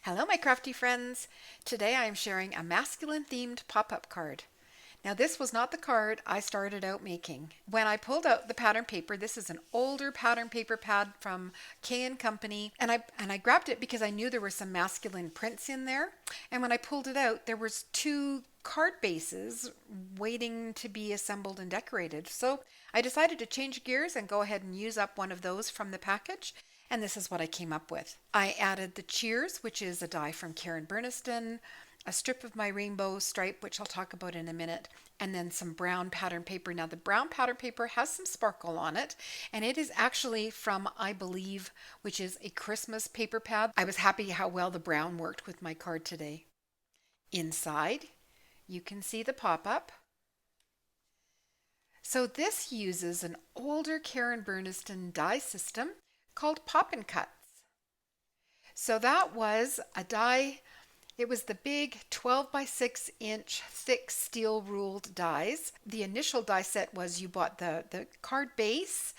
Hello, my crafty friends. Today I am sharing a masculine themed pop-up card. Now, this was not the card I started out making. When I pulled out the pattern paper, this is an older pattern paper pad from K & Company, and I grabbed it because I knew there were some masculine prints in there. And when I pulled it out, there was two card bases waiting to be assembled and decorated. So I decided to change gears and go ahead and use up one of those from the package. And this is what I came up with. I added the Cheers, which is a die from Karen Burniston, a strip of my rainbow stripe, which I'll talk about in a minute, and then some brown pattern paper. Now the brown pattern paper has some sparkle on it, and it is actually from I Believe, which is a Christmas paper pad. I was happy how well the brown worked with my card today. Inside, you can see the pop-up. So this uses an older Karen Burniston die system called Poppin' Cuts. So that was a die. It was the big 12 by 6 inch thick steel ruled dies. The initial die set was you bought the card base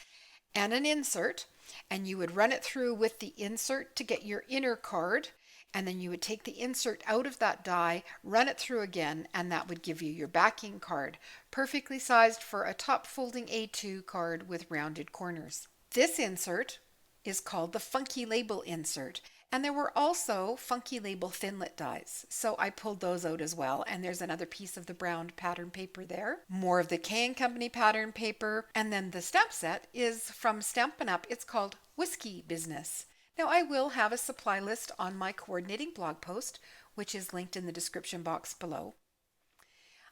and an insert, and you would run it through with the insert to get your inner card, and then you would take the insert out of that die, run it through again, and that would give you your backing card, perfectly sized for a top folding A2 card with rounded corners. This insert is called the Funky Label insert. And there were also Funky Label Thinlit dies. So I pulled those out as well. And there's another piece of the brown pattern paper there. More of the K & Company pattern paper. And then the stamp set is from Stampin' Up. It's called Whisky Business. Now I will have a supply list on my coordinating blog post, which is linked in the description box below.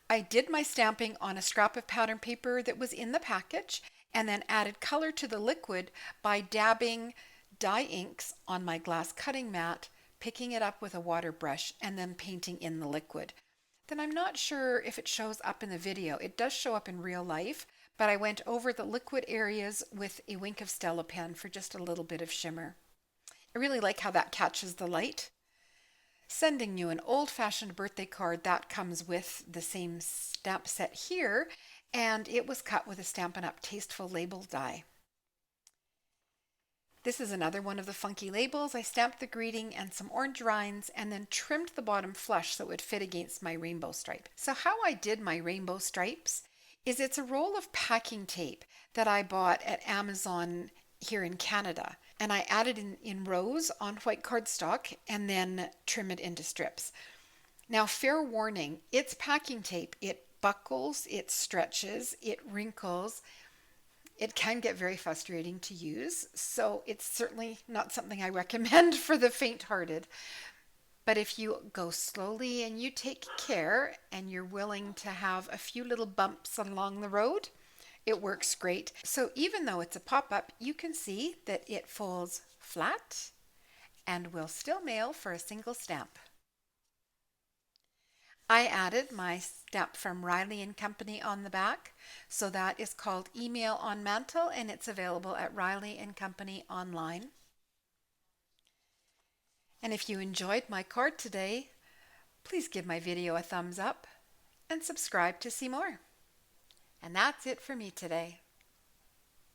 I did my stamping on a scrap of pattern paper that was in the package, and then added color to the liquid by dabbing dye inks on my glass cutting mat, picking it up with a water brush, and then painting in the liquid. Then I'm not sure if it shows up in the video. It does show up in real life, but I went over the liquid areas with a wink of Stella pen for just a little bit of shimmer. I really like how that catches the light. Sending you an old-fashioned birthday card that comes with the same stamp set here, and it was cut with a Stampin' Up! Tasteful Label die. This is another one of the funky labels. I stamped the greeting and some orange rinds and then trimmed the bottom flush so it would fit against my rainbow stripe. So how I did my rainbow stripes is it's a roll of packing tape that I bought at Amazon here in Canada. And I added in rows on white cardstock and then trim it into strips. Now, fair warning, it's packing tape. It buckles, it stretches, it wrinkles. It can get very frustrating to use, so it's certainly not something I recommend for the faint-hearted. But if you go slowly and you take care and you're willing to have a few little bumps along the road, it works great. So even though it's a pop-up, you can see that it folds flat and will still mail for a single stamp. I added my stamp from Riley & Company on the back, so that is called Email on Mantle, and it's available at Riley & Company online. And if you enjoyed my card today, please give my video a thumbs up and subscribe to see more. And that's it for me today.